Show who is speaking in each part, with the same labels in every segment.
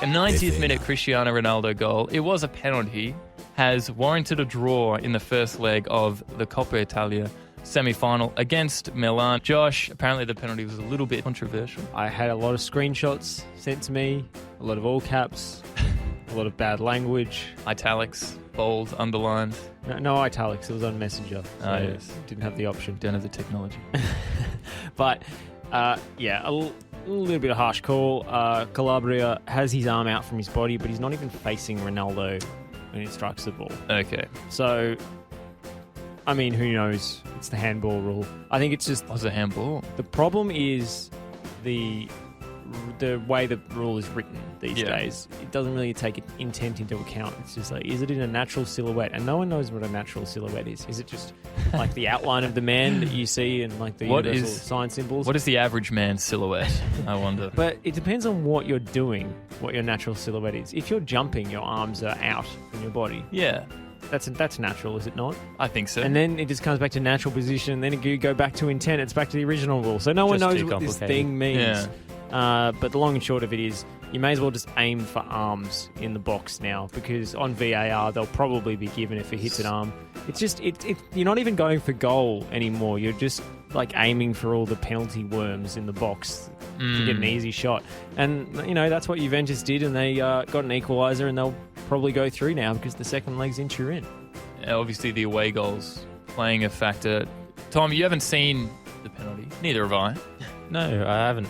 Speaker 1: A 90th minute Cristiano Ronaldo goal. It was a penalty. Has warranted a draw in the first leg of the Coppa Italia semi-final against Milan. Josh, apparently the penalty was a little bit controversial.
Speaker 2: I had a lot of screenshots sent to me, a lot of all caps, a lot of bad language.
Speaker 1: Italics, bold, underlined.
Speaker 2: No italics, it was on Messenger. So
Speaker 1: Yes.
Speaker 2: Didn't have the option.
Speaker 1: Don't have the technology.
Speaker 2: But, a little bit of harsh call. Calabria has his arm out from his body, but he's not even facing Ronaldo when he strikes the ball.
Speaker 1: Okay.
Speaker 2: So, I mean, who knows? It's the handball rule. I think it's just...
Speaker 1: Was it handball?
Speaker 2: The problem is the way the rule is written these days. It doesn't really take intent into account. It's just like, is it in a natural silhouette? And no one knows what a natural silhouette is. Is it just like the outline of the man that you see and like the universal sign symbols?
Speaker 1: What is the average man's silhouette, I wonder?
Speaker 2: But it depends on what you're doing, what your natural silhouette is. If you're jumping, your arms are out from your body.
Speaker 1: Yeah.
Speaker 2: That's natural, is it not?
Speaker 1: I think so.
Speaker 2: And then it just comes back to natural position. Then you go back to intent. It's back to the original rule. So no one knows what this thing means.
Speaker 1: Yeah.
Speaker 2: But the long and short of it is, you may as well just aim for arms in the box now, because on VAR they'll probably be given if it hits an arm. It's just you're not even going for goal anymore. You're just like aiming for all the penalty worms in the box to get an easy shot. And that's what Juventus did, and they got an equaliser, and they'll probably go through now because the second leg's in Turin.
Speaker 1: Obviously, the away goals playing a factor. Tom, you haven't seen the penalty. Neither have I.
Speaker 3: No, I haven't.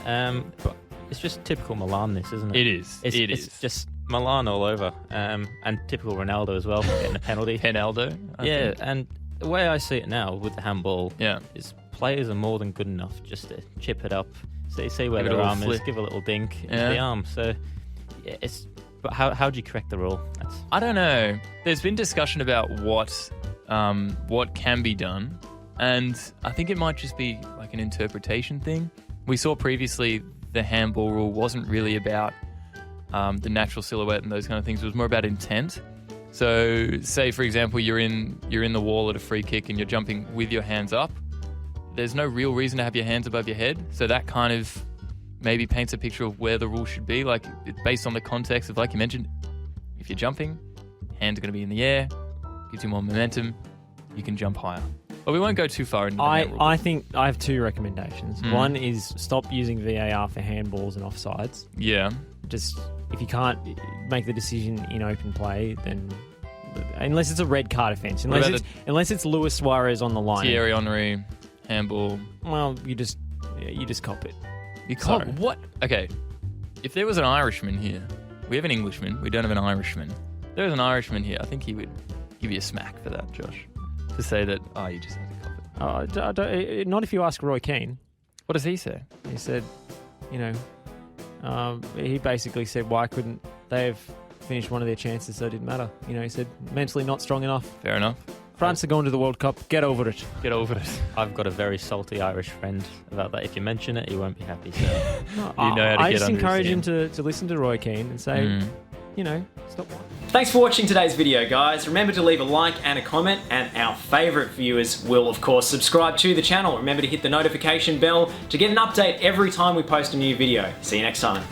Speaker 3: But it's just typical Milan, this, isn't it?
Speaker 1: It is.
Speaker 3: It's just Milan all over. And typical Ronaldo as well, getting a penalty.
Speaker 1: Penaldo? I think.
Speaker 3: And the way I see it now with the handball
Speaker 1: Yeah.
Speaker 3: is players are more than good enough just to chip it up, see where
Speaker 1: Give it
Speaker 3: their
Speaker 1: a
Speaker 3: arm
Speaker 1: little
Speaker 3: is,
Speaker 1: flip.
Speaker 3: give a little dink into
Speaker 1: Yeah.
Speaker 3: the arm. So, but how do you correct the rule?
Speaker 1: I don't know. There's been discussion about what can be done, and I think it might just be like an interpretation thing. We saw previously the handball rule wasn't really about the natural silhouette and those kind of things. It was more about intent. So, say for example, you're in the wall at a free kick and you're jumping with your hands up. There's no real reason to have your hands above your head. So that kind of maybe paints a picture of where the rule should be. Like, based on the context of, like you mentioned, if you're jumping, hands are going to be in the air, gives you more momentum, you can jump higher. But we won't go too far into that rule.
Speaker 2: I think I have two recommendations. One is stop using VAR for handballs and offsides.
Speaker 1: Yeah.
Speaker 2: Just, if you can't make the decision in open play, then unless it's a red card offence, unless it's Luis Suarez on the line,
Speaker 1: Thierry Henry, handball.
Speaker 2: well, you just cop it.
Speaker 1: You can't.
Speaker 2: Sorry.
Speaker 1: What? Okay. If there was an Irishman here, we have an Englishman. We don't have an Irishman. If there was an Irishman here, I think he would give you a smack for that, Josh. To say that, you just have to cop it.
Speaker 2: Not if you ask Roy Keane.
Speaker 1: What does he say?
Speaker 2: He said, he basically said, why couldn't they have finished one of their chances so it didn't matter? He said, mentally not strong enough.
Speaker 1: Fair enough.
Speaker 2: France are going to the World Cup. Get over it.
Speaker 1: Get over it.
Speaker 3: I've got a very salty Irish friend about that. If you mention it, he won't be happy. So.
Speaker 1: You know how to
Speaker 2: I
Speaker 1: get
Speaker 2: just
Speaker 1: under
Speaker 2: encourage
Speaker 1: his
Speaker 2: him
Speaker 1: skin.
Speaker 2: to listen to Roy Keane and say, stop one.
Speaker 4: Thanks for watching today's video, guys. Remember to leave a like and a comment, and our favourite viewers will, of course, subscribe to the channel. Remember to hit the notification bell to get an update every time we post a new video. See you next time.